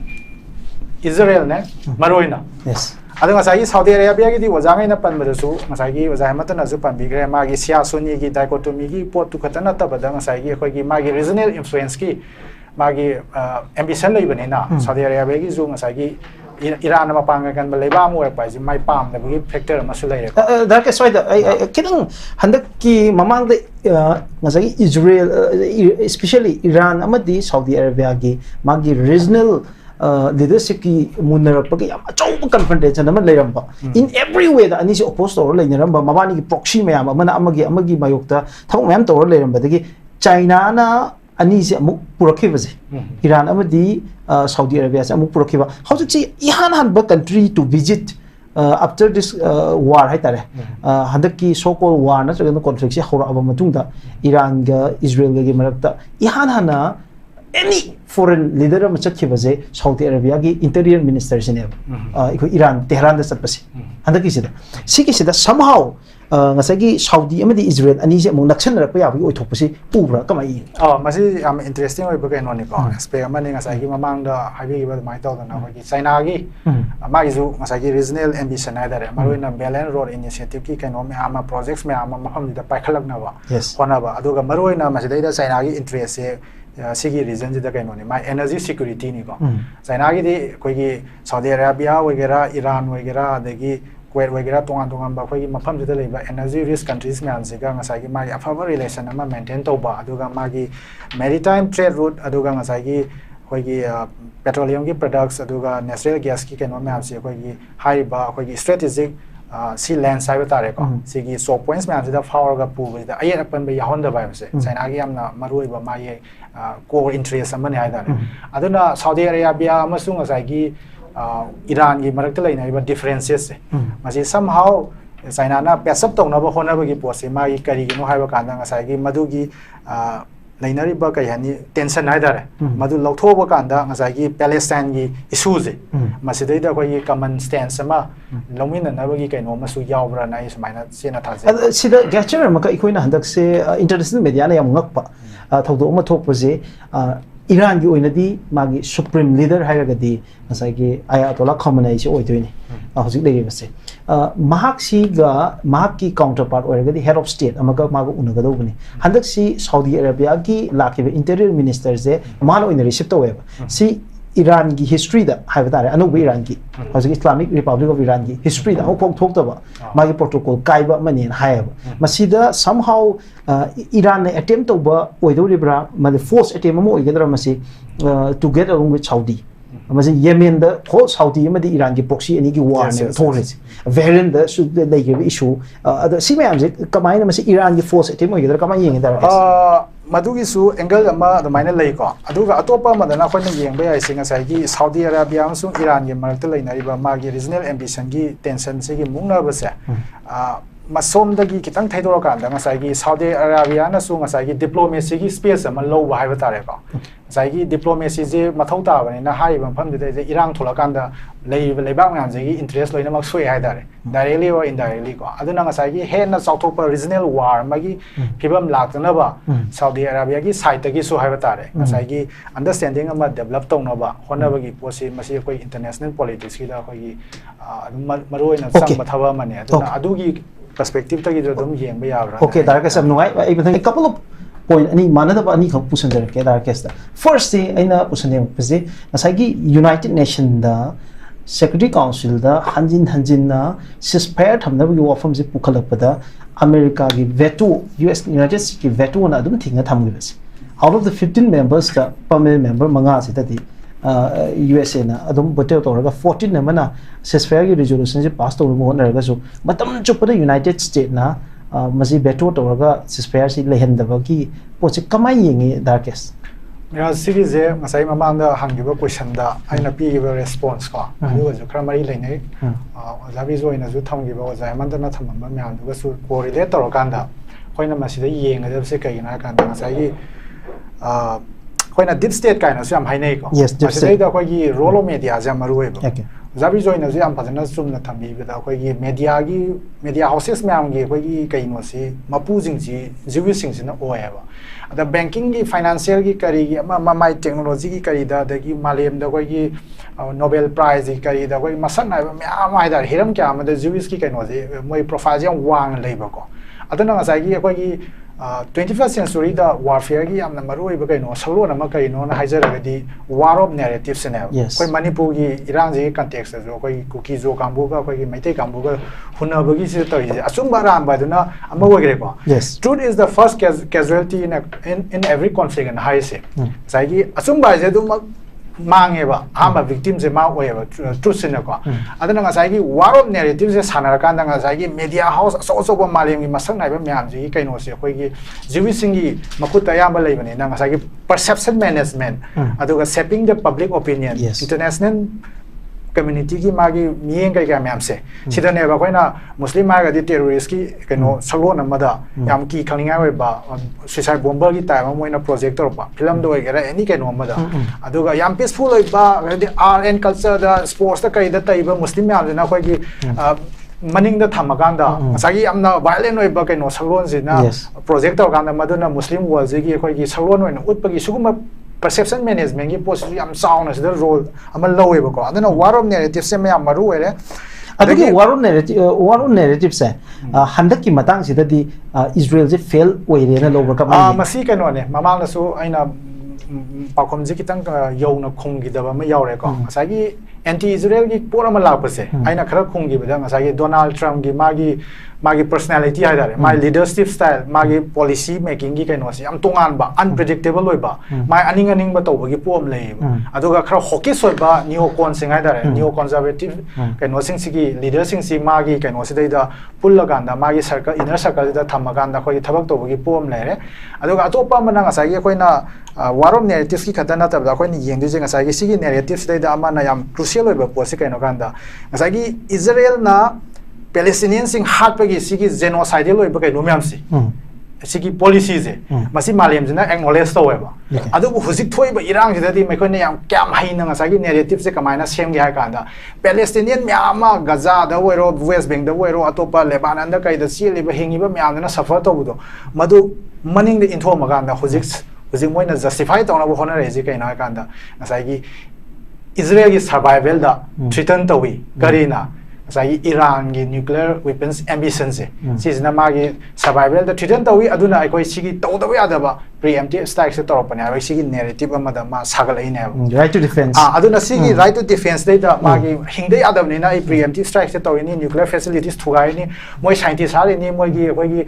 Israel ne maroina yes adunga sai Saudi Arabia ki di wajanga na pan badasu masai ki wajama tan azu pan bigre ma gi sia suni ki dichotomy ki pot tu khatana ta badanga sai ki khoi ki ma gi regional influence ki ma gi ambition lei bane na Saudi Arabia ki zu masai ki Iran ma panga kan ba leba mo pa ji mai pam da gi factor ma su lei da ke soi da kidang handak ki mamang de masai Israel especially Iran amadi Saudi Arabia ki ma gi regional leadership ki munarapag yam achau confrontation naman layramba in every way da ani si opposed to layramba mabani ki proxy mayam amana amagi mayokta thong mayam to layramba dagi China na ani si amuk purakhiba je Iran amadi Saudi Arabia se amuk purakhiba how to see ihan ba country to visit after this war hai tare handak ki so called war na chagano conflict se hora aba matungda Iran ga Israel ga marakta ihan hana any foreign leader am chakhibaje Saudi Arabia gi interior minister sine Iran Tehran da sapasi handaki sida siki sida somehow ngasagi Saudi amadi Israel ani se mong naksan ra pa ya bi oithopasi pubra kamai masi am interesting oi ba no ni ko aspect amani ngasagi mamang da habi ba mai taw da na ko China gi ma izu ngasagi regional ambition ai da maroina Belt Road initiative ki kaino me ama projects me ama maham da paikhalak na ba hona ba aduga maroina masidai da China gi interest se sigi reason jida kaino ni my energy security ni ko China gi di koi gi Saudi Arabia wagera Iran wagera dagi Kuwait wagera tongan ba koi gi mafam jida leiba energy risk countries me anse ga ngasai gi my afaba relation ama maintain to ba aduga magi maritime trade route aduga ngasai gi koi gi petroleum gi products aduga natural gas ki kaino me amse koi gi high ba koi gi strategic sea land side tare ko sigi so points me anse da power ga pu da ayat apan ba yahon da ba se China gi amna marui ba ma ye core interest amani hai dare aduna Saudi Arabia amasung asai Iran gi marakta laina ba differences masi somehow China na pesap tong na ba hona ba gi pose ma gi kari gi no hai ba kan da asai gi madu gi lainari ba kai hani tension hai dare madu lautho ba kan da asai gi Palestine gi issue je masi dai da koi common stance ma lomina na ba gi kai no masu yaw bra na is maina sena tha je sida gacher ma ka ikoina handak se international media na yam ngakpa thawdo ma thok pose Iran gi oinadi magi supreme leader hairagadi masagi Ayatollah Khamenei se oidoini hojik lei base mahak si ga mahak ki counterpart oiragadi head of state amaga maga unagadobani handak si Saudi Arabia gi lakibe interior minister je mala oina receive to web si Iran gi history da haibadare anubi Iran gi hojik Islamic Republic of Iran gi history da hokok thokta magi protocol kaiba manin hayaba masida somehow Iran ne attempt to ba oidoribra made force attempt mo oigedra masi together along with Saudi masi Yemen da whole Saudi amadi Iran gi proxy ani gi war ne thores variant da should the issue the simam je kamai masi Iran gi force attempt oigedra kamai yeng da madugi su angle ama the minor lay ko aduga atopa madana khoi na yeng ba ai singa sai gi Saudi Arabia amsung Iran gi marakta laina riba ma gi regional ambition gi tension se gi mungna ba se masom dagi kitang thaidor kan da ngasai gi Saudi Arabia na su ngasai gi diplomacy gi space ama low ba haiba tare ko ngasai gi diplomacy je mathau ta bani na hai bam pham de Iran thola kan da leibak ngam je gi interest loina mak sui hai dare directly or indirectly ko aduna ngasai gi he na south pa regional war ma gi phibam lak na ba Saudi Arabia gi side gi su haiba tare ngasai gi understanding ama develop tong na ba hona ba gi posi masi koi international politics gi da koi gi maroi na chang mathawa mane aduna adu gi perspective tagi dum yeng ba yabra okay daraka sam nuai a couple of point ani manada ba ani khap pusan der ke daraka sta first thing aina pusan dem pese nasagi United Nation da Security Council da hanjin na ceasefire thamna bi wafam je pukhalak pada America gi veto US United States gi veto na dum thinga thamgi bas out of the 15 members da permanent member manga se tadi USA na adum botel toraga 14 na mana ceasefire gi resolution je pass to mo na ga so matam chupada United States na masi veto toraga ceasefire si lehen da ba ki poche kamai yengi darkest mera series je masai mamang da hangiba question da aina pi gi response ko adu ju khara mari leinai zabi zo ina ju thamgi ba za man da na thamam ba myam du ga su correlate tor kan da khoina masi da yeng ga se kai na kan da masai gi ꯑꯩꯈꯣꯏꯅ deep state ꯀꯥꯏꯅꯁꯨ ꯌꯥꯝ ꯍꯥꯏꯅꯩꯀꯣ ꯃꯁꯤꯗꯩꯗ ꯑꯩꯈꯣꯏꯒꯤ role of ꯃꯦꯗꯤꯌꯥꯁꯦ ꯌꯥꯝ ꯃꯔꯨꯑꯣꯏꯕ ꯖꯥꯕꯤꯖꯣꯏꯅꯁꯨ ꯌꯥꯝ ꯐꯖꯅ ꯆꯨꯝꯅ ꯊꯝꯕꯤꯕꯗ ꯑꯩꯈꯣꯏꯒꯤ media ꯍꯥꯎꯁꯦꯁ ꯃꯌꯥꯝꯒꯤ ꯑꯩꯈꯣꯏꯒꯤ ꯀꯩꯅꯣꯁꯤ ꯃꯄꯨꯁꯤꯡꯁꯤ ꯖꯤꯋꯤꯁꯁꯤꯡꯁꯤꯅ ꯑꯣꯏꯌꯦꯕ ꯑꯗ ꯕꯦꯡꯀꯤꯡꯒꯤ ꯐꯥꯏꯅꯥꯟꯁꯤꯌꯦꯜꯒꯤ ꯀꯔꯤꯒꯤ ꯑꯃ ꯃꯥꯏ ꯇꯦꯛꯅꯣꯂꯣꯖꯤꯒꯤ ꯀꯔꯤꯗ ꯑꯗꯒꯤ ꯃꯥꯂꯦꯝꯗ ꯑꯩꯈꯣꯏꯒꯤ ꯅꯣꯕꯦꯜ ꯄ꯭ꯔꯥꯏꯖꯒꯤ ꯀꯔꯤꯗ ꯑꯩꯈꯣꯏ ꯃꯁꯛ ꯅꯥꯏꯕ ꯃꯌꯥꯝ ꯍꯥꯏꯇꯥꯔꯦ ꯍꯤꯔꯝ ꯀꯌꯥ ꯑꯃꯗ ꯖꯤꯋꯤꯁꯀꯤ ꯀꯩꯅꯣꯁꯦ ꯃꯣꯏ ꯄ꯭ꯔꯣꯐꯥꯏꯜꯁꯦ ꯌꯥꯝ ꯋꯥꯡꯅ ꯂꯩꯕꯀꯣ ꯑꯗꯨꯅ ꯉꯁꯥꯏꯒꯤ ꯑꯩꯈꯣꯏꯒꯤ 21st ꯁꯦꯟꯆꯨꯔꯤꯗ ꯋꯥꯔꯐꯤꯌꯔꯒꯤ ꯌꯥꯝꯅ ꯃꯔꯨꯑꯣꯏꯕ ꯀꯩꯅꯣ ꯁꯛꯂꯣꯟ ꯑꯃ ꯀꯩꯅꯣꯅ ꯍꯥꯏꯖꯔꯒꯗꯤ ꯋꯥꯔ ꯑꯣꯐ ꯅꯦꯔꯦꯇꯤꯚꯁꯤꯅꯦꯕ ꯑꯩꯈꯣꯏ ꯃꯅꯤꯄꯨꯔꯒꯤ ꯏꯔꯥꯡꯁꯤꯒꯤ ꯀꯟꯇꯦꯛꯁꯇꯁꯨ ꯑꯩꯈꯣꯏꯒꯤ ꯀꯨꯀꯤꯖꯣ ꯀꯥꯡꯕꯨꯒ ꯑꯩꯈꯣꯏꯒꯤ ꯃꯩꯇꯩ ꯀꯥꯡꯕꯨꯒ ꯍꯨꯟꯅꯕꯒꯤꯁꯤꯗ ꯇꯧꯔꯤꯁꯦ ꯑꯆꯨꯝꯕ ꯑꯔꯥꯟꯕ ꯑꯗꯨꯅ ꯑꯃ ꯑꯣꯏꯈ꯭ꯔꯦꯀꯣ truth is the first casualty in every conflict ꯑꯅ ꯍꯥꯏꯔꯤꯁꯦ ꯉꯁꯥꯏꯒꯤ ꯑꯆꯨꯝꯕ ꯍꯥꯏꯁꯦ ꯑꯗꯨꯃꯛ ꯃꯥꯡꯉꯦꯕ ꯑꯍꯥꯟꯕ victimꯁꯦ ꯃꯥ ꯑꯣꯏꯌꯦꯕ truthꯁꯤꯅꯀꯣ ꯑꯗꯨꯅ ꯉꯁꯥꯏꯒꯤ ꯋꯥꯔ ꯑꯣꯐ ꯅꯦꯔꯦꯇꯤꯚꯁꯦ ꯁꯥꯟꯅꯔꯀꯥꯟꯗ ꯉꯁꯥꯏꯒꯤ ꯃꯦꯗꯤꯌꯥ ꯍꯥꯎꯁ ꯑꯆꯧ ꯑꯆꯧꯕ ꯃꯥꯂꯦꯝꯒꯤ ꯃꯁꯛ ꯅꯥꯏꯕ ꯃꯌꯥꯝꯁꯤꯒꯤ ꯀꯩꯅꯣꯁꯦ ꯑꯩꯈꯣꯏꯒꯤ ꯖꯤꯋꯤꯁꯁꯤꯡꯒꯤ ꯃꯈꯨꯠꯇ ꯑꯌꯥꯝꯕ ꯂꯩꯕꯅꯤꯅ ꯉꯁꯥꯏꯒꯤ perception management ꯑꯗꯨꯒ shaping the public opinion international community magi miyeng kai kai myam se sidane ba koina muslim hagadi terrorist ki keno salon amada yam ki khangninga we ba suicide bomber gi time moina projector ba film do egera any keno amada aduga yam peaceful oi ba art and culture da sports da kai da taiba muslim yam na khoi gi maning da thamaganda sagi amna violent oi ba keno salon sina projector ganda maduna muslim world gi khoi gi salon oi na utpagi suguma perception management की पोस्ट याम साउंड से रोल अमल लोवे बको अदना वार ऑफ नैरेटिव से मैं मरु है अदुगी वार ऑफ नैरेटिव से हंदक की मतंग सिददी इजराइल से फेल ओइरे ना लोबर का मसी कनो ने ममांग नसु आइना पाखोम जी कितंग यौना खोंगी दबा में यावरे को सागी एंटी इजराइल की पोरा म लापसे आइना खरा खोंगी बदा सागी डोनाल्ड ट्रम्प की मागी पर्सनालिटी है दारे माई लीडरशिप स्टाइल मागी पॉलिसी मेकिंग की कनो से हम तोंगान बा अनप्रेडिक्टेबल होय बा माई अनिंग बा तौबगी पोम ले अदुगा खरा हॉकिस होय बा नियो कॉन सिंग है दारे नियो कंजर्वेटिव कनो सिंग सिगी लीडर सिंग सि मागी कनो से दैदा पुल्ल गांदा मागी सर्कल इनर सर्कल दा थम गांदा खोई थबक तौबगी पोम ले रे अदुगा अतोपा मना ngасai Koyna war of narratives की खतना तब कोइना येंगदि जे ngасai सिगी नैरेटिव्स दैदा अमाना याम क्रूशियल होय बा पोसे कनो गांदा ngасai इजराइल ना Palestinian sing hard pagi sigi genocidal oi bakai nomiam si sigi policy je masi malem jina acknowledge to weba adu hujik thoi ba irang jida di mai khone yam kyam haina ngasagi narrative se kamaina sem gi ha kanda Palestinian myama Gaza da wero West Bank da wero atopa Lebanon da kai da sili ba hingi ba myam na suffer to budo madu maning de intho maganda hujik moina justify to na bo honor ji kai na kanda ngasagi Israel gi survival da threaten to wi karina Say Iran gi nuclear weapons ambition se sisna magi survival the threaten tawi aduna ai koi sigi to da ya da ba preemptive strike se tor pani ai sigi narrative amada ma sagal ai ne right to defense aduna sigi right to defense data magi hingde adam ne na ai preemptive strike se tor ni nuclear facilities thugai ni moi scientist ha ni moi gi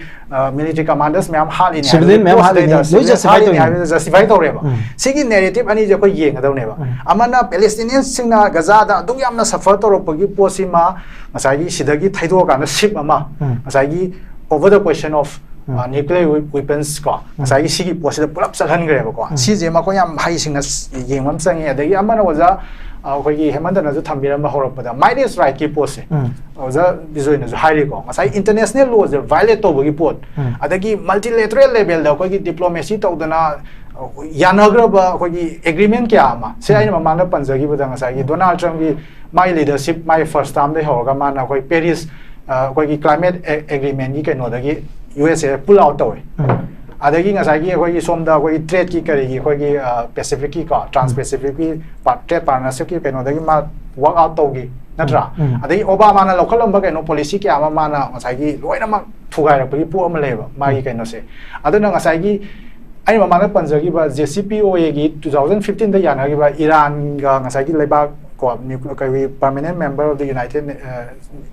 military commanders myam ha ni civilian myam ha ni justify tor re ba sigi narrative ani je koi yeng adaw ne ba amana Palestinian singna Gaza da du yamna suffer tor pagi posima Masagi sidagi thaido kana ship ama masagi over the question of nuclear weapons ko masagi sigi posi da pulap salhan gre ba ko si je ma ko yam hai sing na yengam sang ya dagi amana waza ko gi hemanda na ju thambira ma horok pada might is right ki posi waza bizoi na ju hai ko masagi international laws violate to gi pot adagi multilateral level da ko gi diplomacy to dana Yanagraba agreement kya ama se ai mamana panjagi budang asagi Donald Trump gi my leadership my first time de hoga mana koi Paris koi climate agreement gi keno dagi USA pull out toy adagi ngasagi koi somda koi trade ki kari gi koi Pacific ki ka trans Pacific ki trade partnership ki keno dagi ma work out to gi natra adagi Obama na local amba keno policy kya ama mana ngasagi loina ma thugai ra pi pu ama leba ma gi keno se aduna ngasagi I am a Panjagi, JCPOA 2015 the Yanagiba, Iran, Ngasagi Leba, permanent member of the United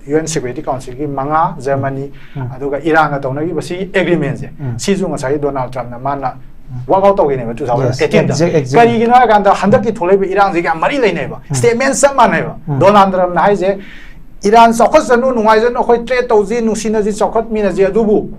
UN Security Council, Manga, Germany, Aduga, Iran, Tonagi, but see agreements. Sizung Asai, Donald Trump, Namana, walk out of in 2018. Karigina and the Handaki Tolebi Iran, the Marile neighbor. Statement some neighbor. Donald Trump Nize, Iran Sokosanu, Wizen, Hoi Trade, Tozin, Nusinazi, Sokot, Minazia Dubu.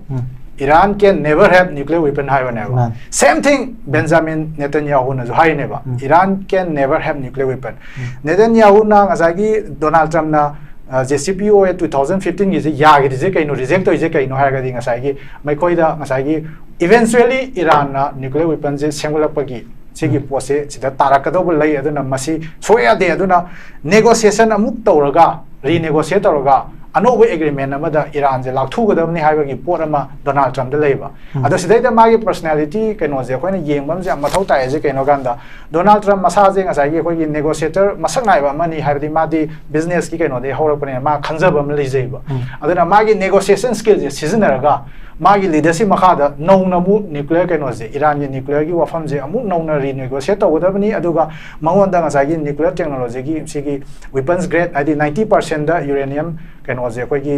Iran can never have nuclear weapon never. Same thing Benjamin Netanyahu na high never. Iran can never have nuclear weapon. Netanyahu na ngasagi Donald Trump na JCPOA 2015 is yag is kaino reject to is kaino hagadi ngasagi mai koida ngasagi eventually Iran na nuclear weapons is sengula pagi sigi pose sida tarakadobul lay aduna masi soya de aduna negotiation amuk tawraga renegotiate tawraga anoba agreement amada Iran je lakthugadabni haibagi pot ama Donald Trump de leba ado sidaida magi personality kaino je koina yengbam je mathau tai je kaino ganda Donald Trump masa je ngasai gi khoi negotiator masak naiba mani haibadi madi business ki kaino de horakpane ma khanjaba am lejeba aduna magi negotiation skill je sizinaraga magi leadership makhada nounamu nuclear kaino je Iran ge nuclear gi wafam je amu nouna renegotiate tawdabni aduga mangonda ngasai gi nuclear technology gi sigi weapons grade adi 90% da uranium kaino je koi gi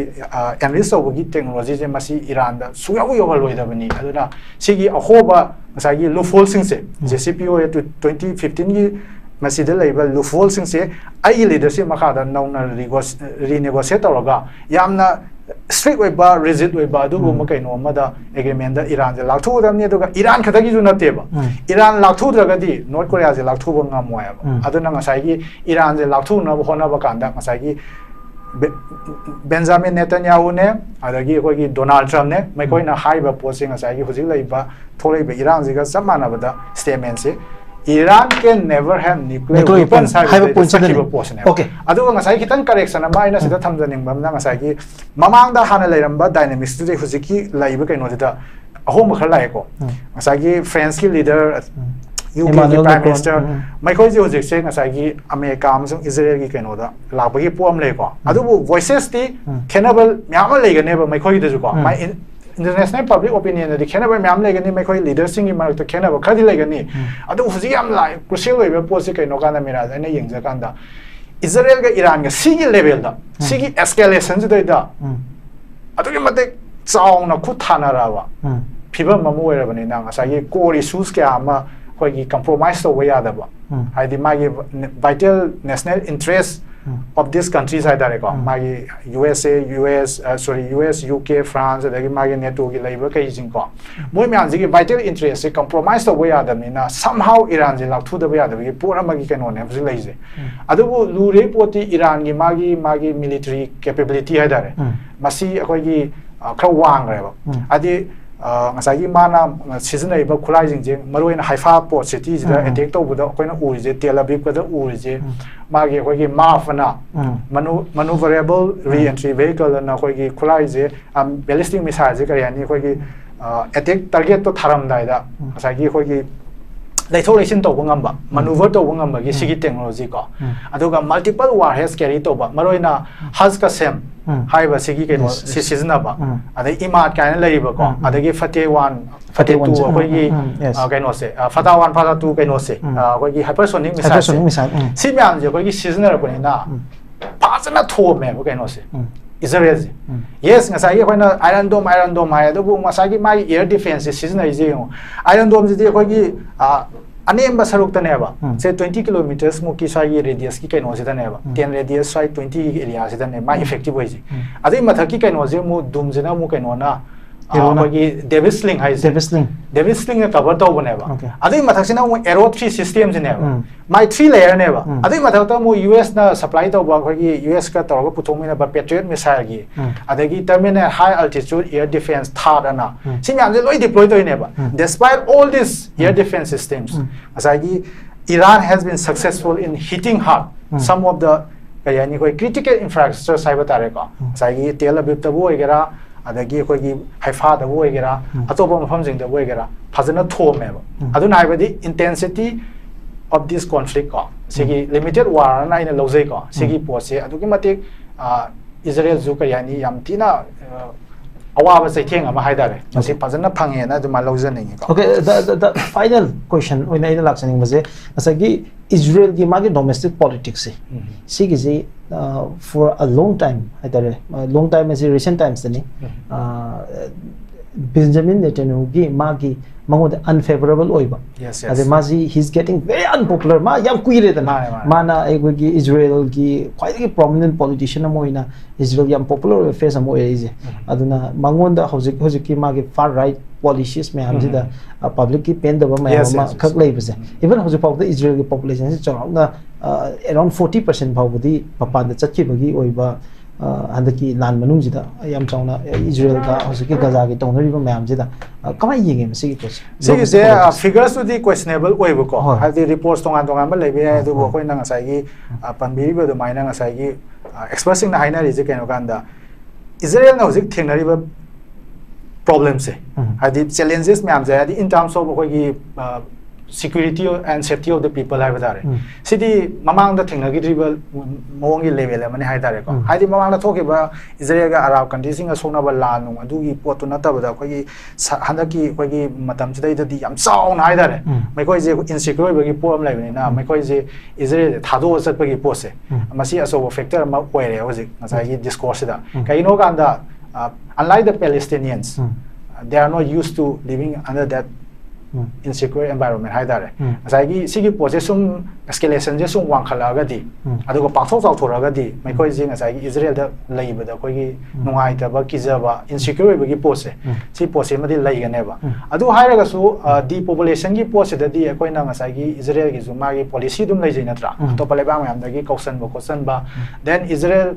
enrich tawgi technology je masi Iran da suyaw yawal loidabni aduna sigi ahoba ngasai gi loophole sing se JCPOA 2015 gi masida leiba loophole sing se ai leadership makhada nouna renegotiate tawraga yamna strict oiba rigid oiba adugu makaino amada agreement da Iran je lakthu damni aduga Iran khadagi ju nateba Iran lakthu dragadi North Korea je lakthu ba ngamoyaba aduna ngasai gi Iran je lakthu na hona ba kanda ngasai gi Benjamin Netanyahu ne adagi koi gi Donald Trump ne mai koi na haiba posing ngasai gi hujik leiba tholaiba Iran je ga samana bada statement se Iran can never have nuclear weapons. Okay. Aduga ngasai kitang correction ama ina sida thamjaning bam na ngasai gi mamang da hana leiramba dynamics de hujiki laiba kaino da ahom khar lai ko ngasai gi France ki leader UK Prime Minister mai khoi ji hujik se ngasai gi America amsung Israel gi kaino da labagi pom le ko adubu voices ti cannibal myam leigane ba mai khoi de ko mai international public opinion the Canada myam legani mai khoi leaders sing mar to Canada khadi legani adu huji am lai crucial webe posi kai no kana mira na yengja kanda Israel ga Iran ga sigi level da sigi escalation ju da adu gi mate chaung na khu thana ra ba phiba mamu wera bani na nga sagi core issues kya ama khoi gi compromise to ya da ba haidi magi vital national interest of these countries I direct magi US, UK, France, the magi NATO gi labor kai jing ko moi myam ji vital interest compromise to way adam na somehow Iran ji lak thu da ya da gi pura magi kaino ne bji lai je adu lu re poti Iran gi magi military capability ha dare masi akoi gi khra wang re ba adi ngasai gi mana season ba khulai jing je maroina Haifa port city ji da attack to bu da koina uri je Tel Aviv ka da uri je magi akoi gi mafana maneuverable re-entry vehicle na akoi gi khulai je ballistic missile je kari ani akoi gi attack target to tharam dai da ngasai gi akoi gi laithok laisin to ngamba maneuver to ngamba gi sigi technology ko aduga multiple warheads carry to ba maroina Haz-Qasem haiba sigi ke season ba adai imat kaina leiba ko adagi Fateh 1 Fateh 2 akoi gi kaino se Fatah 1 Fatah 2 kaino se akoi gi hypersonic missile si myam je akoi gi season ra ko ni na phajana tho me ko kaino se Israel yes ngasai gi koina Iron Dome hai adu bu ngasai gi mai air defense season ai je Iron Dome ji akoi gi anemba saruk ta neba say 20 kilometers muki sai radius ki kaino se ta neba 10 radius sai 20 area se ta ne mai effective hoji adai mathaki kaino je mu dumjina mu kaino na gi Davis sling hai Davis sling cover to baneba adai mathak mu aero 3 system je neba mai 3 layer neba adai mathak ta mu US na supply to ba gi US ka to ga puthong na ba Patriot missile gi adagi terminal high altitude air defense third ana simyam je loi deploy to neba despite all these air defense systems asagi Iran has been successful in hitting hard some of the kayani koi critical infrastructure cyber tare ko asagi Tel Aviv ta bo egera adagi koi gi Haifa da bo egera atoba mafam jing da bo egera phajana thome ba aduna haibadi intensity of this conflict ko sigi limited war na ina lojai ko sigi pose adugi matik Israel zu kayani yam tina awaba sai theng ama haidare masi phajana phange na duma lojani ko okay the final question oina ina laksaning baje asagi Israel gi magi domestic politics se sigi ji for a long time haidare long time as recent times ni Benjamin Netanyahu gi magi mangod unfavorable oiba ade mazi he's getting very unpopular ma yam kuire da mana ego gi Israel gi quite a prominent politician amoina Israel yam popular face amo eje aduna mangonda hojik ki magi far right policies me hamji da public ki pen da ba ma khak lei bese even hojik pau the Israel gi population is around 40% bhaubudi papan da chakki bagi oiba handaki lan manungjida yam chawna Israel ka hosiki Gaza ki tongnari ba mayam jida kamai yenge masi ko se figures to the questionable way ko ha the reports tongan tongan ba lebe du bo ko na ngasai gi panbiri ba do maina ngasai gi expressing na haina ri je keno ganda Israel na hosik thengnari ba problems se ha the challenges mayam ja in terms of ko gi security and safety of the people hai badare sidi mamang da thengna gi dribal mongi level amani hai dare ko haidi mamang da thoke ba Israel ga Arab countries singa sona ba la nu adu gi pot na ta ba ko gi handaki ko gi matam chidai da di yam saw na hai dare mai ko je insecure ba gi problem lai ni na mai ko je Israel thado sat ba gi pose masi aso factor ma koire hoji ngasai gi discourse da kai no ganda unlike the Palestinians they are not used to living under that insecure environment hai dare asai gi sigi possession escalation je sung wang khala ga di adugo pakthok chau thora ga di mai koi jing asai gi Israel da leiba da koi gi nungai ta ba kijaba insecure ba gi pose si pose ma di lai ga ne ba adu hai ra ga su depopulation gi pose da di koi na asai gi Israel gi zu ma gi policy dum lai jai na tra to pale ba ma am da gi kausan ba then Israel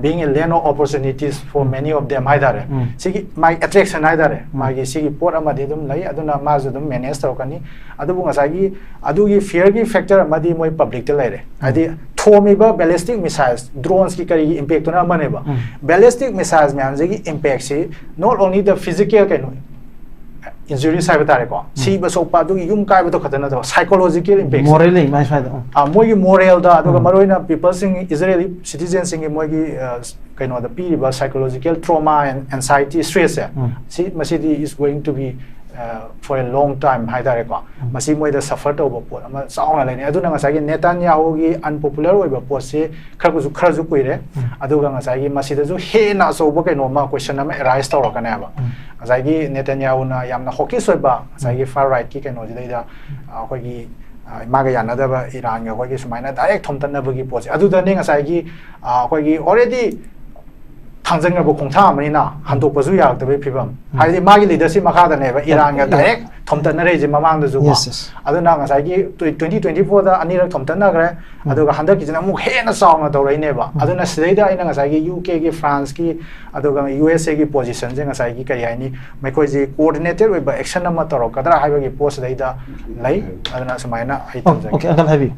being a land of opportunities for many of them haidare sigi my attraction haidare magi sigi port amadi dum lai aduna mazu dum manage tawkani adubu ngasagi adugi fear gi factor amadi moi public te laire adi thomi ba ballistic missiles drones ki kari impact na mane ba ballistic missiles me anjagi impact si not only the physical kind injury sai batare ko si ba so pa du yum kai ba to khatana to psychological impact morally mai sai da moi gi moral da aduga maroina people sing Israeli citizens sing moi gi kaino da pi ba psychological trauma and anxiety stress si masidi is going to be for a long time haidare ko masi moi da suffer to bo pot ama sauna lai ne aduna ngasai gi Netanyahu gi unpopular oi ba pot se khara ju kuire aduga ngasai gi masi da ju he na so bo kaino ma question ama arise to ka na ba ngasai gi Netanyahu na yamna hoki soi ba ngasai gi far right ki kaino ji da khoi gi maga yana da ba Iran ga khoi gi sumaina direct thom tan na ba gi pot adu da ne ngasai gi khoi gi already thangzang ga khongtha amani na handok bazu yak da be phibam haidi magi leadership makha da ne ba Iran ga direct thomtan na re je mamang da ju ba adu na ngasai gi 2024 da anirak thomtan na gre adu ga handak ki jana mu he na saw na dawrai ne ba adu na sidai da ina ngasai gi UK gi France ki adu ga USA gi position je ngasai gi kari ai ni mai koi je coordinated we ba action na ma taro kadra haiba gi post dai da lai adu na samaina ai thomjang okay uncle heavy